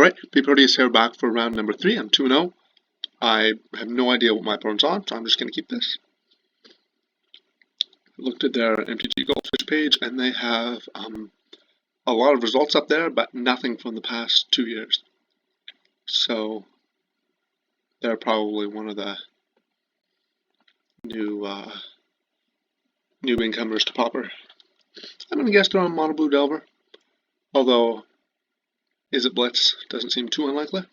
Alright, pproteus here, back for round number 3. I'm 2-0. I have no idea what my opponent's on, so I'm just going to keep this. Looked at their MTG Goldfish page, and they have a lot of results up there, but nothing from the past 2 years. So they're probably one of the new incomers to Pauper. I'm going to guess they're on Mono Blue Delver, although is it Blitz? Doesn't seem too unlikely.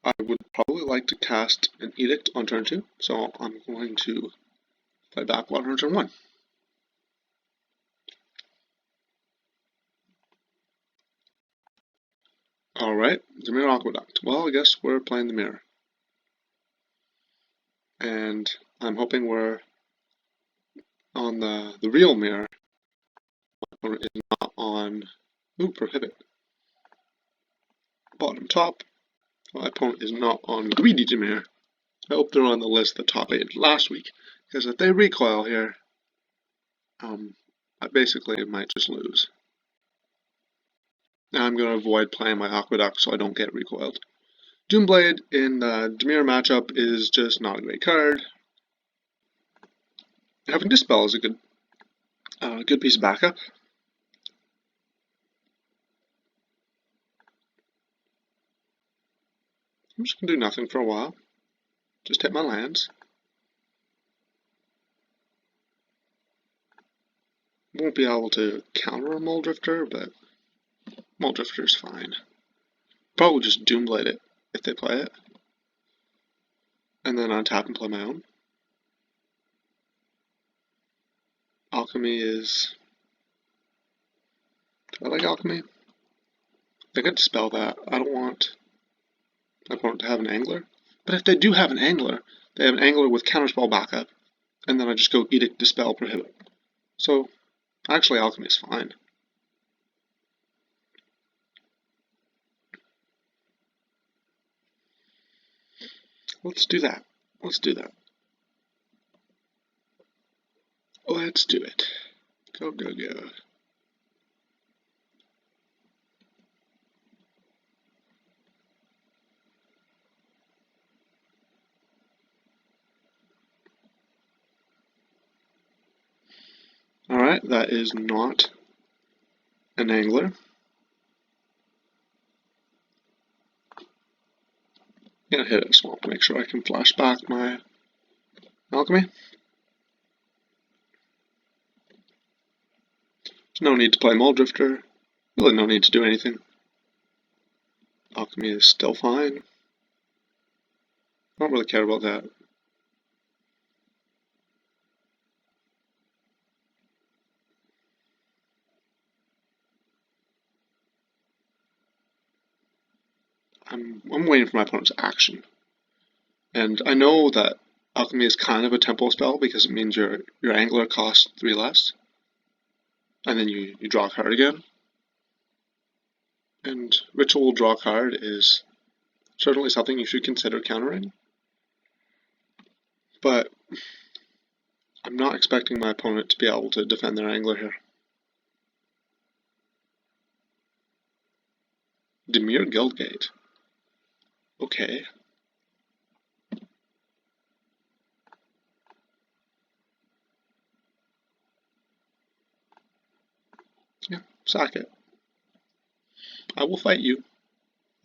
I would probably like to cast an Edict on turn 2, so I'm going to play Backwater on turn 1. Alright, Dimir Aqueduct. Well, I guess we're playing the mirror. And I'm hoping we're on the real mirror. My opponent is not on Prohibit. Bottom top. My opponent is not on Greedy Dimir. I hope they're on the list, the top 8 last week. Because if they recoil here, I basically might just lose. Now I'm going to avoid playing my Aqueduct so I don't get recoiled. Doomblade in the Dimir matchup is just not a great card. Having Dispel is a good piece of backup. I'm just going to do nothing for a while. Just hit my lands. Won't be able to counter a Muldrifter, but Muldrifter's fine. Probably just Doomblade it if they play it. And then untap and play my own. Alchemy is... Do I like Alchemy? They could dispel that. I don't want my opponent to have an Angler. But if they do have an Angler, they have an Angler with Counterspell backup. And then I just go Edict, Dispel, Prohibit. So, actually Alchemy is fine. Let's do that. Let's do that. Let's do it. Go, go, go. Alright, that is not an Angler. I'm gonna hit it a swamp to make sure I can flash back my Alchemy. There's no need to play Muldrifter. Really no need to do anything. Alchemy is still fine. I don't really care about that. I'm waiting for my opponent's action. And I know that Alchemy is kind of a tempo spell because it means your Angler costs 3 less. And then you draw a card again. And Ritual draw card is certainly something you should consider countering. But I'm not expecting my opponent to be able to defend their Angler here. Dimir Guildgate. Okay. Yeah, sack it. I will fight you.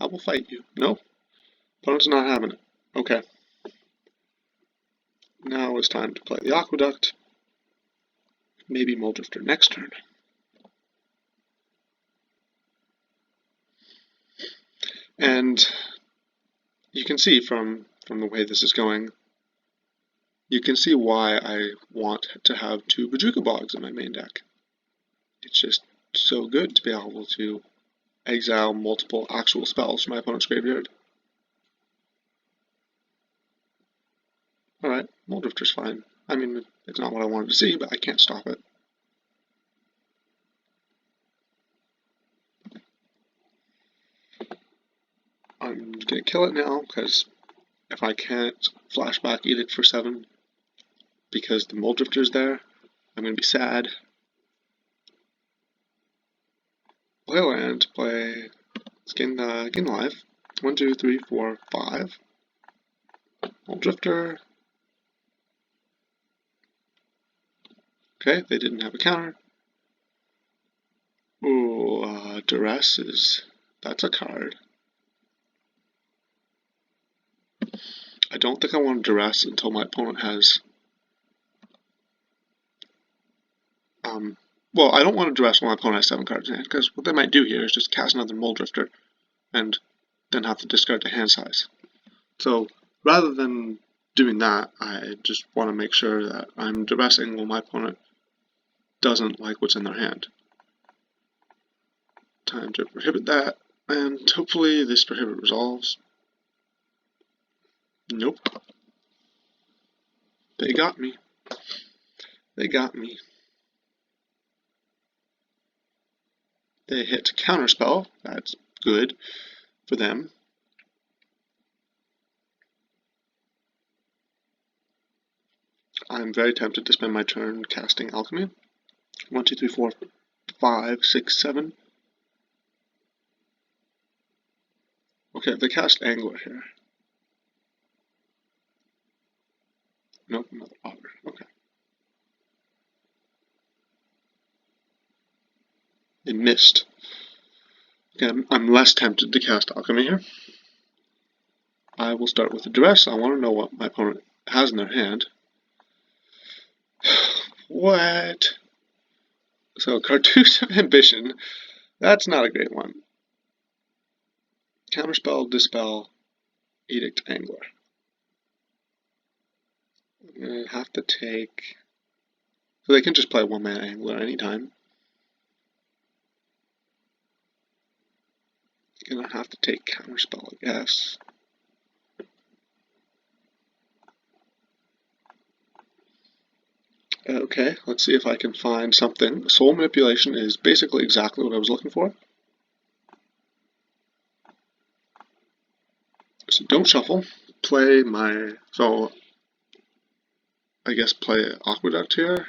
I will fight you. No. Opponent's not having it. Okay. Now it's time to play the Aqueduct. Maybe Muldrifter next turn. And you can see from the way this is going, you can see why I want to have 2 Bojuka Bogs in my main deck. It's just so good to be able to exile multiple actual spells from my opponent's graveyard. Alright, Muldrifter's fine. I mean, it's not what I wanted to see, but I can't stop it. I'm gonna kill it now, because if I can't flashback Edict for 7, because the Muldrifter's there, I'm gonna be sad. play land, play, let's gain life. 1, 2, 3, 4, 5. Old Drifter. Okay, they didn't have a counter. Ooh, Duress that's a card. I don't think I want to Duress until my opponent has, well, I don't want to Duress when my opponent has 7 cards in hand, because what they might do here is just cast another Mole Drifter, and then have to discard the hand size. So, rather than doing that, I just want to make sure that I'm Duressing when my opponent doesn't like what's in their hand. Time to prohibit that, and hopefully this prohibit resolves. Nope. They got me. They got me. They hit Counterspell. That's good for them. I'm very tempted to spend my turn casting Alchemy. 1, 2, 3, 4, 5, 6, 7. Okay, they cast Angler here. Nope, another Pauper. Okay. They missed. Again, I'm less tempted to cast Alchemy here. I will start with the Duress. I want to know what my opponent has in their hand. What? So, Cartouche of Ambition. That's not a great one. Counterspell, Dispel, Edict, Angler. I'm going to have to take... So they can just play 1-mana Angler anytime. I'm going to have to take Counterspell, I guess. Okay, let's see if I can find something. Soul Manipulation is basically exactly what I was looking for. So don't shuffle. Play my... So, I guess play Aqueduct here.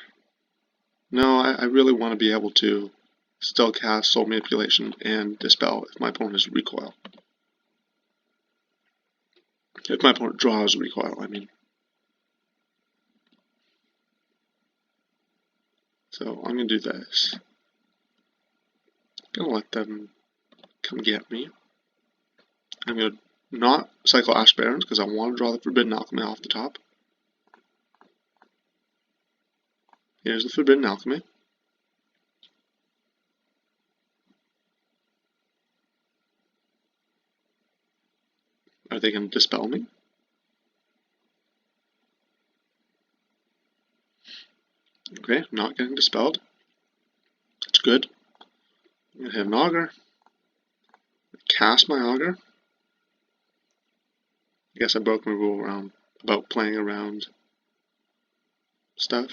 No, I really want to be able to still cast Soul Manipulation and Dispel if my opponent has Recoil. If my opponent draws Recoil, I mean. So I'm going to do this. I'm going to let them come get me. I'm going to not cycle Ash Barrens because I want to draw the Forbidden Alchemy off the top. Here's the Forbidden Alchemy. Are they going to Dispel me? Okay, not getting dispelled. That's good. I'm going to hit an Augur. Cast my Augur. I guess I broke my rule about playing around stuff.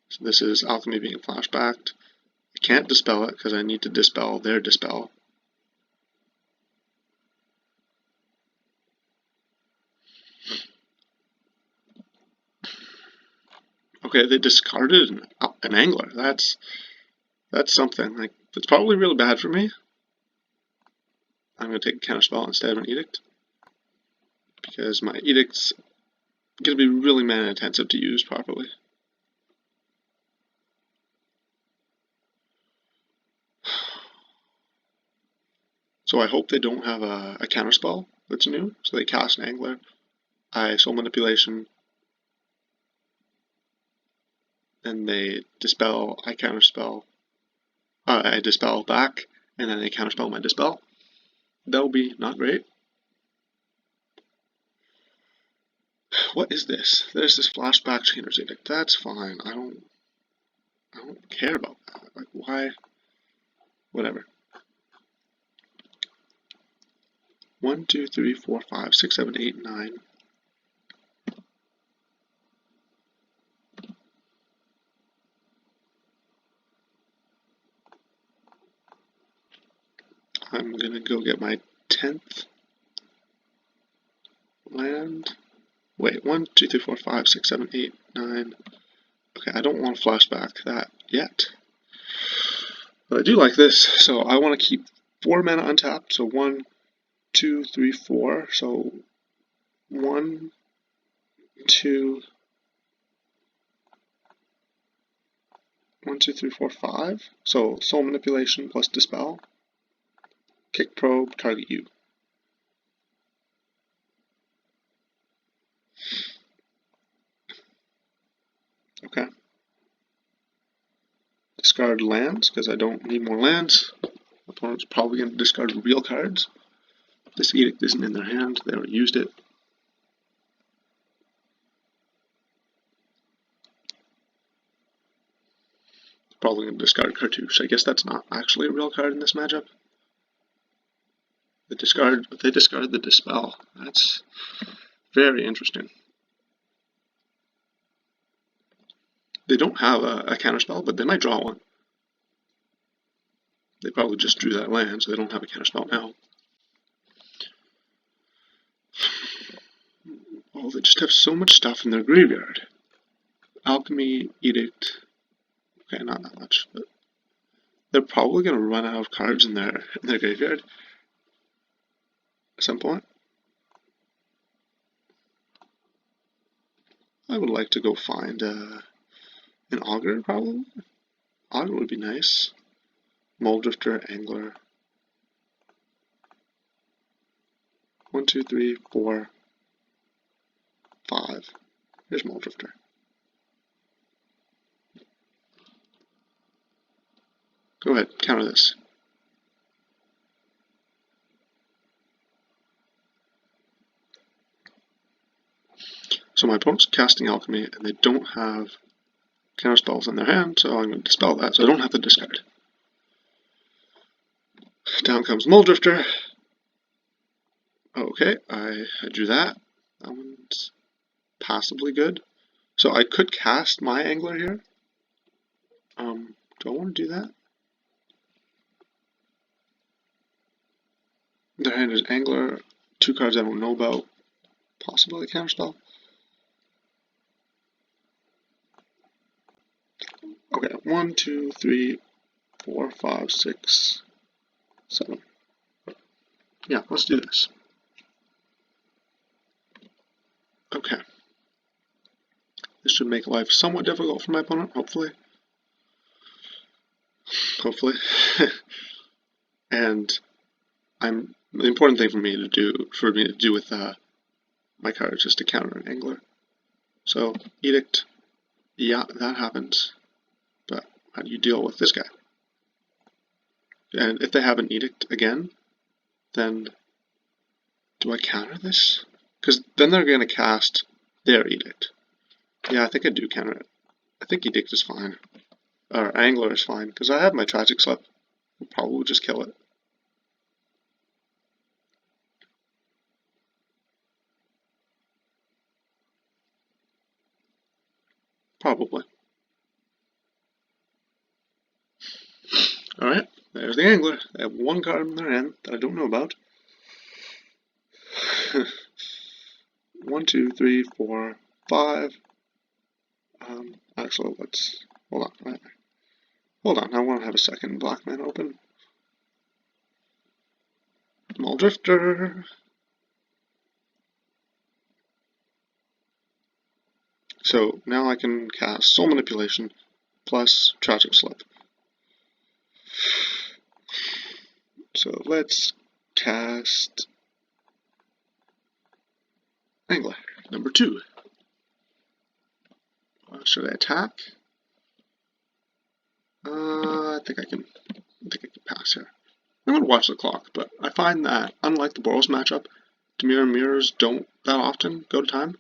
So this is Alchemy being flashbacked. I can't dispel it because I need to dispel their dispel. Okay, they discarded an Angler. That's something. Like, that's probably really bad for me. I'm going to take a Counterspell instead of an Edict. Because my Edict's going to be really mana intensive to use properly. So I hope they don't have a Counterspell that's new. So they cast an Angler. I Soul Manipulation. Then they Dispel, I Counterspell. I Dispel back, and then they Counterspell my Dispel. That'll be not great. What is this? There's this flashback Chainer's Edict. That's fine. I don't care about that. Like, why? Whatever. 1, 2, 3, 4, 5, 6, 7, 8, 9. I'm gonna go get my 10th land. Wait, 1, 2, 3, 4, 5, 6, 7, 8, 9. Okay, I don't want to flashback that yet. But I do like this, so I want to keep 4 mana untapped. So 1, 2, 3, 4. So 1, 2, 1, 2, 3, 4, 5. So Soul Manipulation plus Dispel. Kick Probe, target you. Okay. Discard lands, because I don't need more lands. Opponent's probably going to discard real cards. This Edict isn't in their hand, they already used it. Probably going to discard Cartouche. I guess that's not actually a real card in this matchup. They discard the Dispel. That's very interesting. They don't have a counterspell, but they might draw one. They probably just drew that land, so they don't have a counterspell now. Oh, they just have so much stuff in their graveyard. Alchemy, Edict. Okay, not that much, but they're probably going to run out of cards in their graveyard at some point. I would like to go find an Augur, probably. Augur would be nice. Moldrifter, Angler. 1, 2, 3, 4, 5. Here's Moldrifter. Go ahead, counter this. So my opponent's casting Alchemy, and they don't have counterspells in their hand, so I'm going to dispel that, so I don't have to discard. Down comes Moldrifter. Okay, I drew that. That one's passably good. So I could cast my Angler here. Do I want to do that? Their hand is Angler, 2 cards I don't know about, possibly a counterspell. Okay, 1, 2, 3, 4, 5, 6, 7. Yeah, let's do this. Okay. This should make life somewhat difficult for my opponent, hopefully. Hopefully. And the important thing for me to do with my cards is to counter an Angler. So Edict, yeah, that happens. But how do you deal with this guy? And if they have an Edict again, then do I counter this? Because then they're going to cast their Edict. Yeah, I think I do counter it. I think Edict is fine. Or Angler is fine, because I have my Tragic Slip. I'll probably just kill it. Probably. Alright, there's the Angler. They have 1 card in their hand that I don't know about. 1, 2, 3, 4, 5. Actually, let's hold on. Hold on, I want to have a second black man open. Moldrifter. So now I can cast Soul Manipulation plus Tragic Slip. So let's cast Angler, number 2. Should I attack? I think I can pass here. I'm going to watch the clock, but I find that, unlike the Boros matchup, Dimir and mirrors don't that often go to time.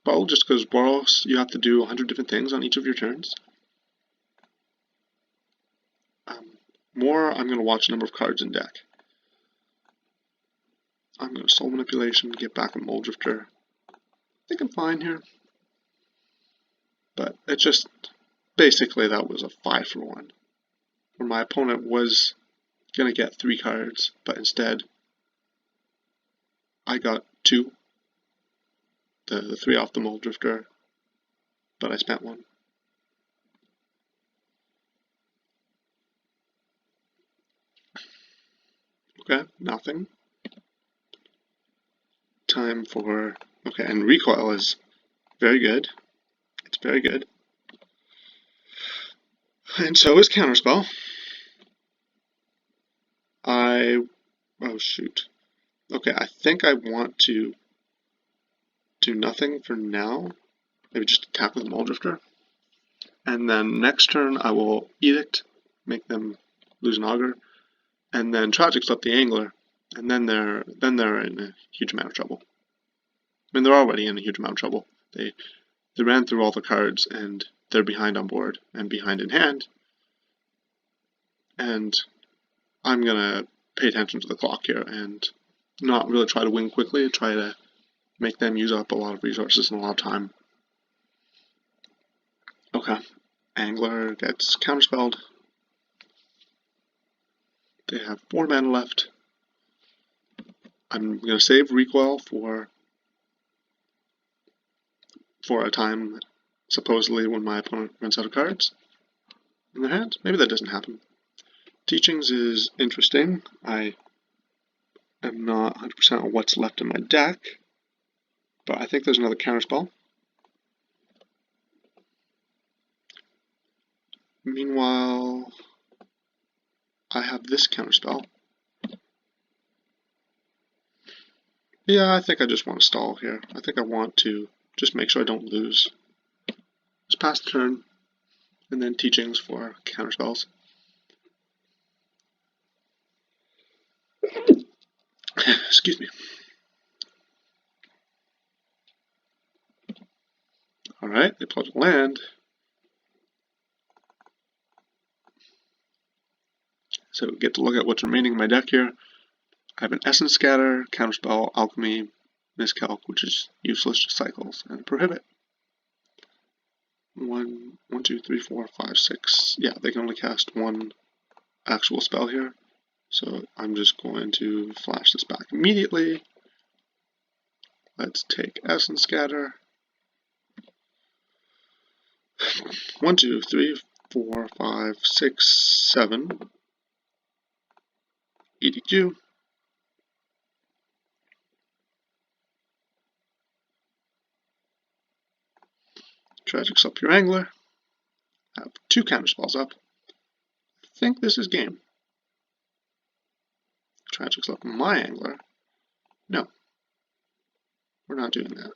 Well, just because Boros, you have to do 100 different things on each of your turns. More, I'm going to watch a number of cards in deck. I'm going to Soul Manipulation, get back a Moldrifter. I think I'm fine here. But it just, basically that was a 5-for-1. Where my opponent was going to get 3 cards, but instead I got 2. The 3 off the Moldrifter, but I spent 1. Okay, nothing. Time for, okay, and recoil is very good. It's very good. And so is counterspell. Oh shoot. Okay, I think I want to do nothing for now. Maybe just attack with Muldrifter. And then next turn I will Edict, make them lose an Augur, and then Tragic Slip the Angler, and then they're in a huge amount of trouble. I mean, they're already in a huge amount of trouble. They ran through all the cards and they're behind on board and behind in hand. And I'm gonna pay attention to the clock here and not really try to win quickly, try to make them use up a lot of resources and a lot of time. Okay, Angler gets counterspelled. They have 4 mana left. I'm going to save recoil for a time, supposedly when my opponent runs out of cards in their hand. Maybe that doesn't happen. Teachings is interesting. I am not 100% on what's left in my deck, but I think there's another counterspell. Meanwhile, I have this counterspell. Yeah, I think I just want to stall here. I think I want to just make sure I don't lose. Just pass the turn, and then teachings for counterspells. Excuse me. Alright, they plug land. So we get to look at what's remaining in my deck here. I have an Essence Scatter, Counterspell, Alchemy, Miscalc, which is useless, just cycles, and Prohibit. 1, 2, 3, 4, 5, 6. Yeah, they can only cast one actual spell here. So I'm just going to flash this back immediately. Let's take Essence Scatter. 1, 2, 3, 4, 5, 6, 7. EDQ. Tragic Slip your Angler. I have 2 counterspells up. I think this is game. Tragic Slip my Angler. No, we're not doing that.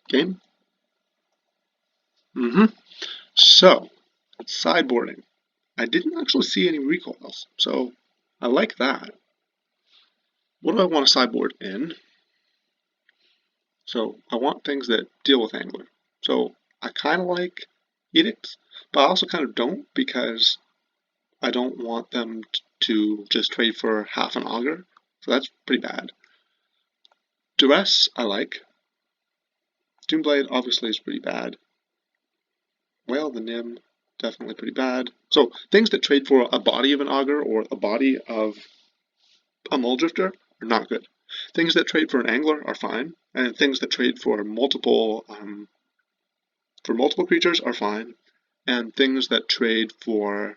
Game? So, sideboarding. I didn't actually see any recoils, so I like that. What do I want to sideboard in? So I want things that deal with Angler. So I kind of like Edicts, but I also kind of don't because I don't want them to just trade for half an Augur. So that's pretty bad. Duress, I like. Doomblade obviously is pretty bad. Whale the Nim, definitely pretty bad. So things that trade for a body of an Augur or a body of a Muldrifter are not good. Things that trade for an Angler are fine, and things that trade for multiple creatures are fine, and things that trade for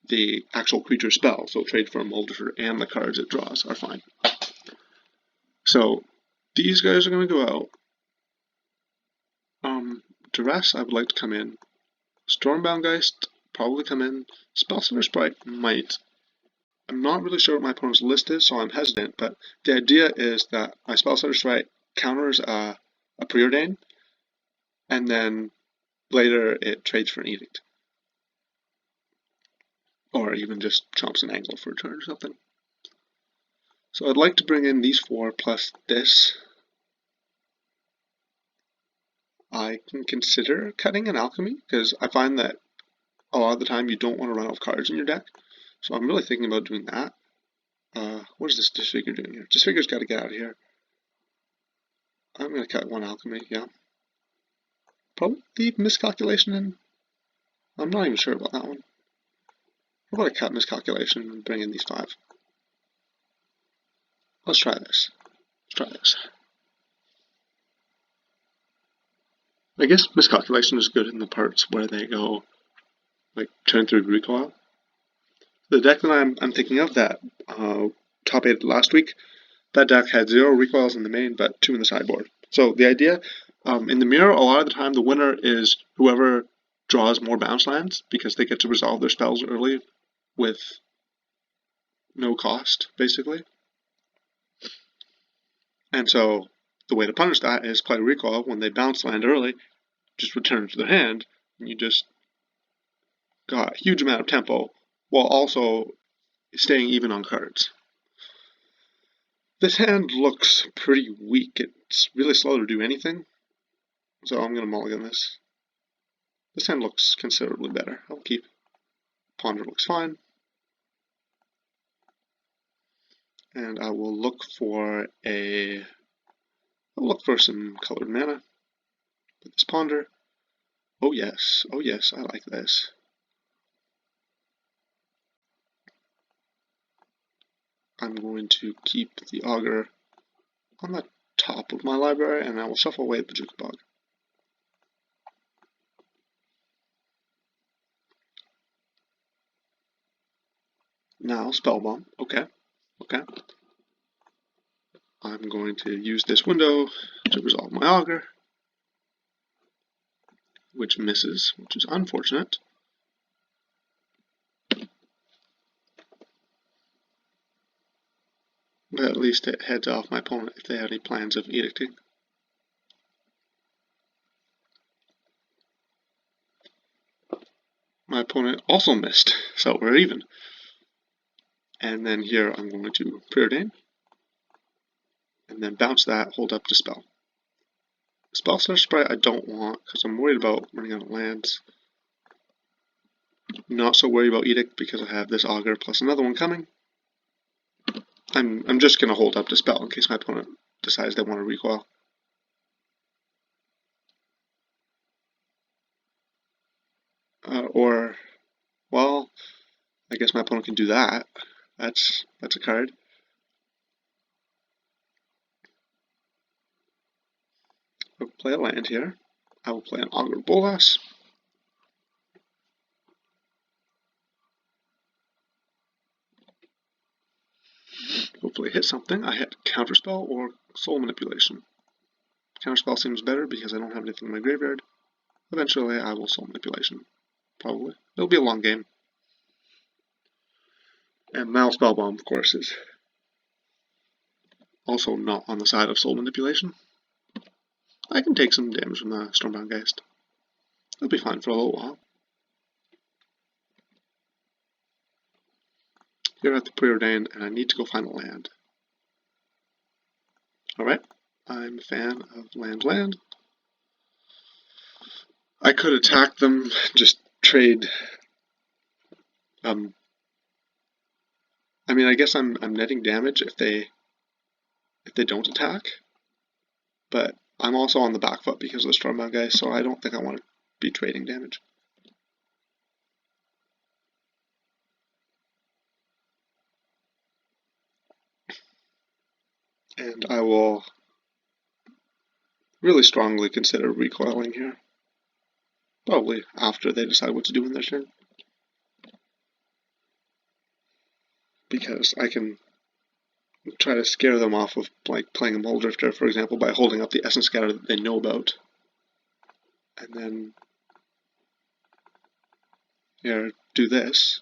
the actual creature spell, so trade for a Muldrifter and the cards it draws, are fine. So these guys are going to go out. Duress, I would like to come in. Stormbound Geist, probably come in. Spellstutter Sprite might. I'm not really sure what my opponent's list is, so I'm hesitant, but the idea is that my Spellstutter Sprite counters a Preordain, and then later it trades for an Edict. Or even just chomps an Angler for a turn or something. So I'd like to bring in these 4 plus this. I can consider cutting an Alchemy, because I find that a lot of the time you don't want to run out of cards in your deck. So I'm really thinking about doing that. What is this Disfigure doing here? Disfigure's got to get out of here. I'm going to cut 1 Alchemy, yeah. Probably miscalculation in. I'm not even sure about that one. How about a cut miscalculation and bring in these 5? Let's try this. Let's try this. I guess miscalculation is good in the parts where they go, like, turn through recoil. The deck that I'm thinking of that top 8 last week, that deck had 0 recoils in the main, but 2 in the sideboard. So the idea, in the mirror, a lot of the time the winner is whoever draws more bounce lands, because they get to resolve their spells early with no cost, basically. And so the way to punish that is play recoil when they bounce land early, just return to their hand, and you just got a huge amount of tempo while also staying even on cards. This hand looks pretty weak. It's really slow to do anything, so I'm going to mulligan this. This hand looks considerably better. I'll keep. Ponder looks fine. And I will look for some colored mana with this Ponder. Oh yes, I like this. I'm going to keep the Augur on the top of my library, and I will shuffle away the Bojuka Bog. Now, Spellbomb. Okay. I'm going to use this window to resolve my Augur, which misses, which is unfortunate. But at least it heads off my opponent if they have any plans of edicting. My opponent also missed, so we're even. And then here I'm going to preordain, and then bounce that, hold up Dispel. Spellstutter Sprite I don't want, because I'm worried about running out of lands. Not so worried about Edict, because I have this Augur plus another one coming. I'm just going to hold up Dispel in case my opponent decides they want to recoil. Well, I guess my opponent can do that. That's a card. I'll play a land here. I will play an Augur Bolas. Hopefully hit something. I hit Counterspell or Soul Manipulation. Counterspell seems better because I don't have anything in my graveyard. Eventually I will Soul Manipulation. Probably. It'll be a long game. And now Spellbomb, of course, is also not on the side of Soul Manipulation. I can take some damage from the Stormbound Geist. It'll be fine for a little while. Here I have to preordain, and I need to go find a land. Alright, I'm a fan of land. I could attack them, just trade. I mean, I guess I'm netting damage if they don't attack, but I'm also on the back foot because of the Stormbound Geist, so I don't think I want to be trading damage. And I will really strongly consider recoiling here. Probably after they decide what to do in their turn. Because I can try to scare them off of like playing a Mulldrifter, for example, by holding up the Essence Scatter that they know about. And then here, do this.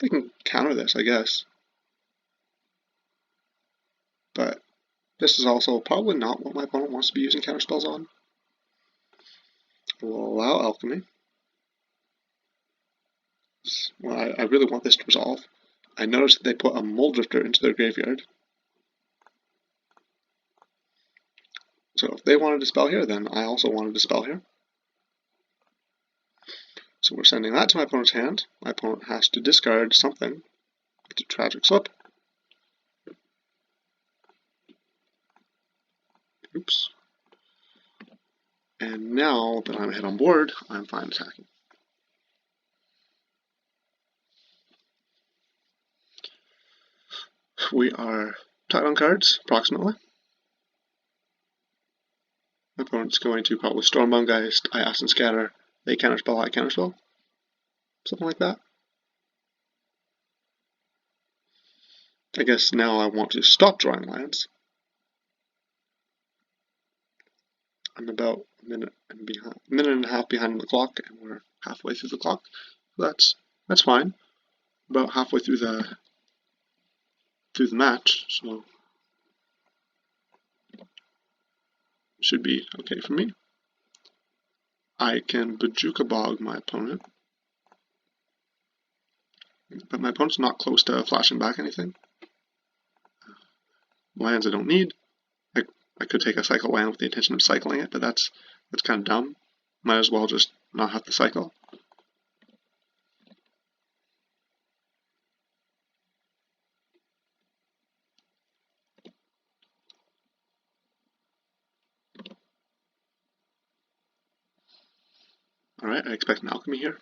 They can counter this, I guess. But this is also probably not what my opponent wants to be using counterspells on. We'll allow Alchemy. Well, I really want this to resolve. I noticed that they put a Mulldrifter into their graveyard. So if they wanted to dispel here, then I also wanted to dispel here. So we're sending that to my opponent's hand. My opponent has to discard something. It's a Tragic Slip. Oops. And now that I'm ahead on board, I'm fine attacking. we are tied on cards, approximately. My opponent's going to probably Stormbound Geist, I Acid Scatter, they counterspell, I counterspell. Something like that. I guess now I want to stop drawing lands. I'm about a minute and a half behind the clock, and we're halfway through the clock. That's fine. About halfway through the match, so should be okay for me. I can Bojuka Bog my opponent, but my opponent's not close to flashing back anything. Lands I don't need. I could take a cycle land with the intention of cycling it, but that's kind of dumb. Might as well just not have to cycle. Alright, I expect an alchemy here.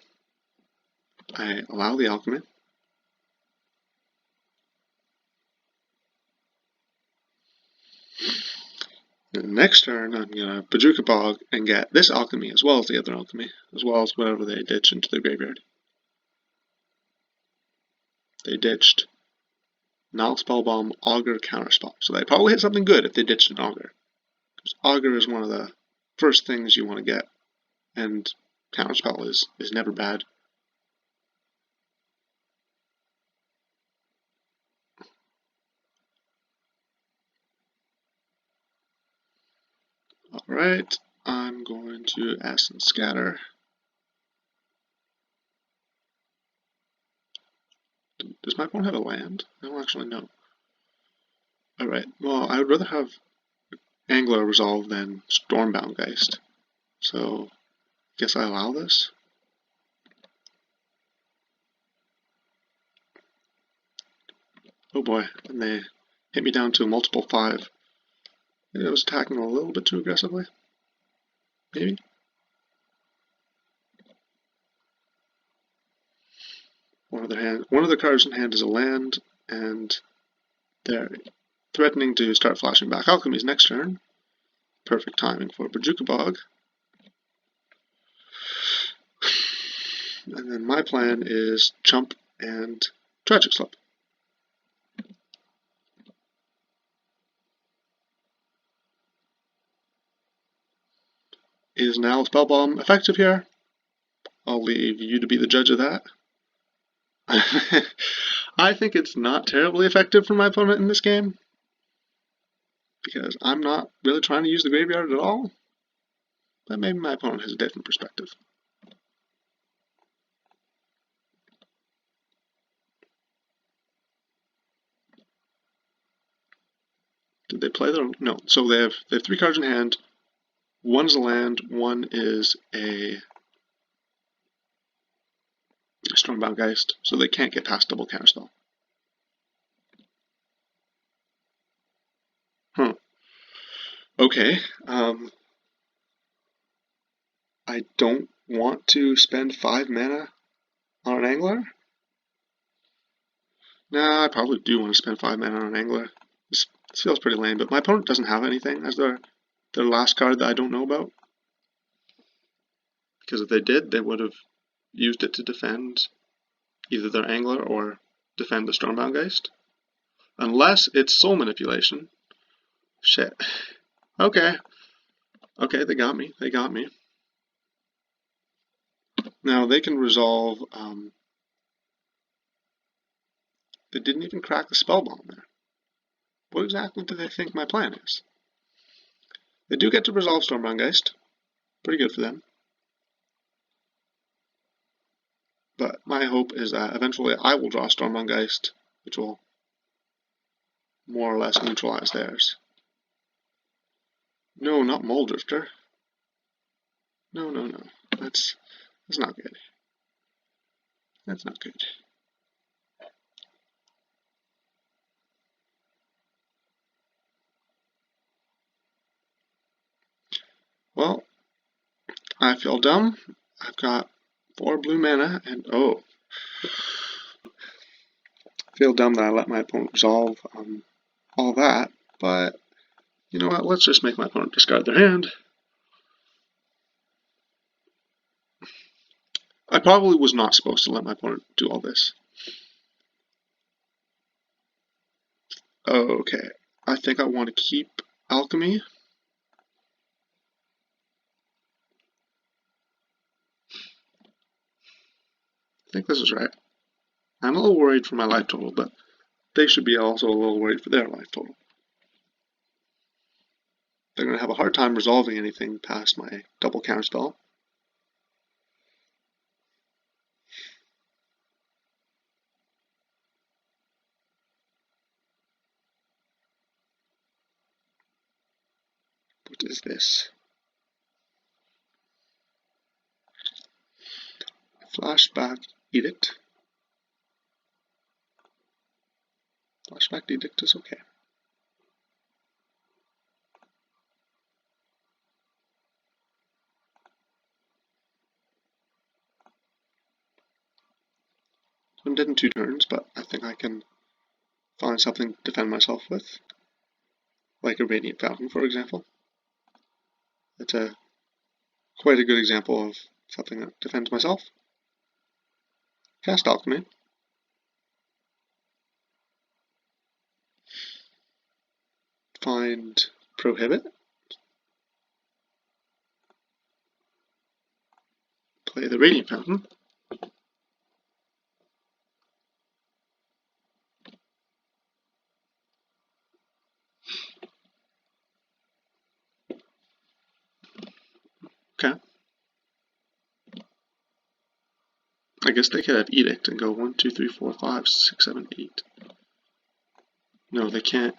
I allow the alchemy. The next turn, I'm going to Bojuka Bog and get this alchemy as well as the other alchemy, as well as whatever they ditch into the graveyard. They ditched Null, Spellbomb, Augur, Counterspell. So they probably hit something good if they ditched an Augur. Because Augur is one of the first things you want to get, and Counterspell is never bad. Alright, I'm going to Acid Scatter. Does my opponent have a land? I don't actually know. Alright, well, I would rather have Angler Resolve than Stormbound Geist. So, I guess I allow this. Oh boy, and they hit me down to a multiple 5. Maybe I was attacking a little bit too aggressively. Maybe. One of the cards in hand is a land, and they're threatening to start flashing back alchemies next turn. Perfect timing for Bojuka Bog. And then my plan is Chump and Tragic Slip. Is now Spellbomb effective here? I'll leave you to be the judge of that. I think it's not terribly effective for my opponent in this game, because I'm not really trying to use the graveyard at all, but maybe my opponent has a different perspective. Did they play their... No, so they have 3 cards in hand. One's a land, one is a Stormbound Geist, so they can't get past double counterspell. Okay, I don't want to spend 5 mana on an Angler. Nah, I probably do want to spend 5 mana on an Angler. This feels pretty lame, but my opponent doesn't have anything as their last card that I don't know about. Because if they did, they would have used it to defend either their Angler or defend the Stormbound Geist. Unless it's Soul Manipulation. Shit. Okay. Okay, they got me. They got me. Now, they can resolve... they didn't even crack the Spellbomb there. What exactly do they think my plan is? They do get to resolve Stormbound Geist. Pretty good for them. But my hope is that eventually I will draw Stormbound Geist, which will more or less neutralize theirs. No, not Moldrifter. No, no, no. That's not good. That's not good. Well, I feel dumb. I've got 4 blue mana, and oh. Feel dumb that I let my opponent resolve all that, but you know what, let's just make my opponent discard their hand. I probably was not supposed to let my opponent do all this. Okay, I think I want to keep Alchemy. I think this is right. I'm a little worried for my life total, but they should be also a little worried for their life total. They're going to have a hard time resolving anything past my double counterspell. What is this? Flashback Edict. Flashback Edict is okay. I'm dead in 2 turns, but I think I can find something to defend myself with. Like a Radiant Fountain, for example. It's quite a good example of something that defends myself. Cast Alchemy. Find Prohibit. Play the Radiant Fountain. Okay. I guess they could have Edict and go 1, 2, 3, 4, 5, 6, 7, 8. No, they can't.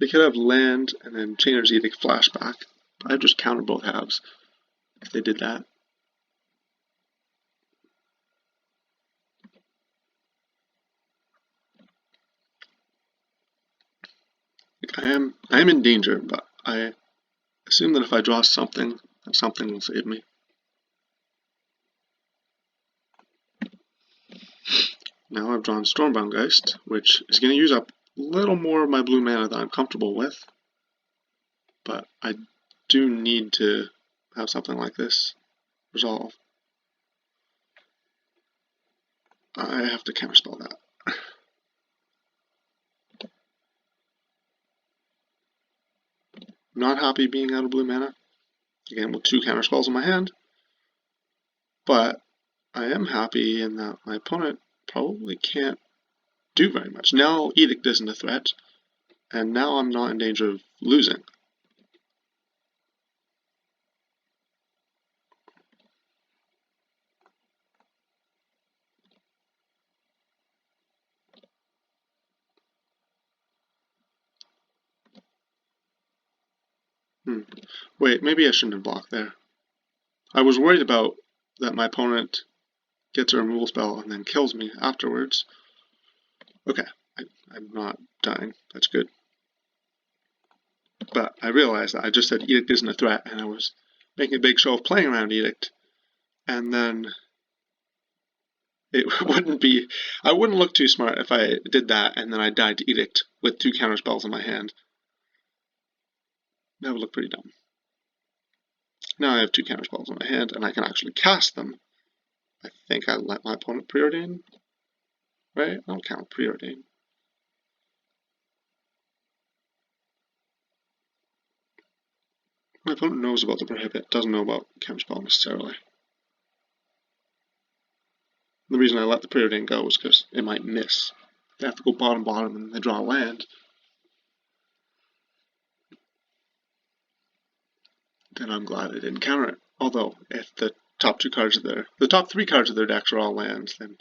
They could have land and then Chainer's Edict flashback. But I'd just counter both halves if they did that. I am in danger, but I assume that if I draw something, that something will save me. Now I've drawn Stormbound Geist, which is going to use up a little more of my blue mana than I'm comfortable with. But I do need to have something like this resolve. I have to counterspell that. Not happy being out of blue mana. Again, with 2 counterspells in my hand. But I am happy in that my opponent probably can't do very much. Now Edict isn't a threat, and now I'm not in danger of losing. Wait, maybe I shouldn't have blocked there. I was worried about that my opponent gets a removal spell and then kills me afterwards. Okay, I'm not dying. That's good. But I realized that I just said Edict isn't a threat, and I was making a big show of playing around Edict, and then it wouldn't be. I wouldn't look too smart if I did that and then I died to Edict with 2 counterspells in my hand. That would look pretty dumb. Now I have 2 counterspells in my hand, and I can actually cast them. I think I let my opponent preordain. Right? I don't count preordain. My opponent knows about the prohibit, doesn't know about counterspell necessarily. The reason I let the preordain go is because it might miss. They have to go bottom and they draw a land. Then I'm glad I didn't counter it. Although, if the top 3 cards of their decks are all lands, then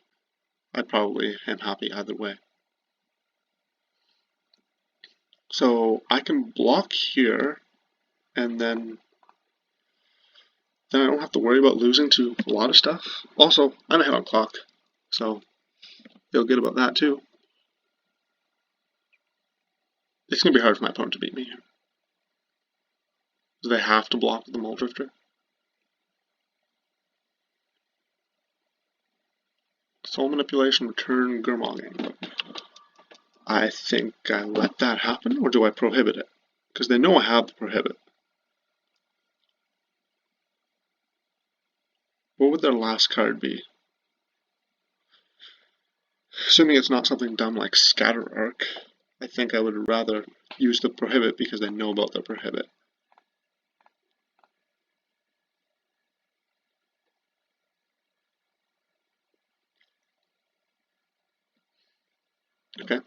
I probably am happy either way. So I can block here, and then I don't have to worry about losing to a lot of stuff. Also, I'm ahead on clock, so feel good about that too. It's going to be hard for my opponent to beat me here. They have to block the Mole Drifter. Soul Manipulation, return Gurmogging. I think I let that happen, or do I prohibit it? Because they know I have the prohibit. What would their last card be? Assuming it's not something dumb like Scatter Arc, I think I would rather use the prohibit because they know about the prohibit. Okay,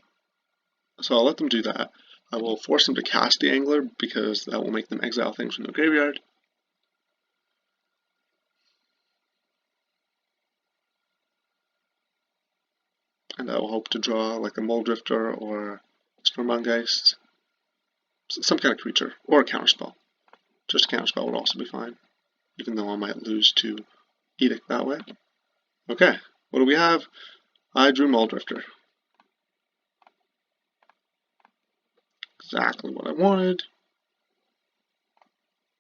so I'll let them do that. I will force them to cast the Angler because that will make them exile things from the graveyard. And I will hope to draw like a Muldrifter or Stormbound-Geist. Some kind of creature, or a counterspell. Just a counterspell would also be fine, even though I might lose to Edict that way. Okay, what do we have? I drew Muldrifter. Exactly what I wanted.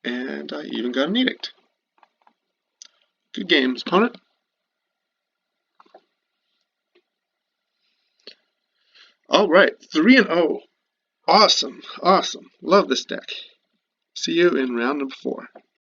And I even got an Edict. Good games, opponent. Alright, 3-0. Awesome, awesome. Love this deck. See you in round number 4.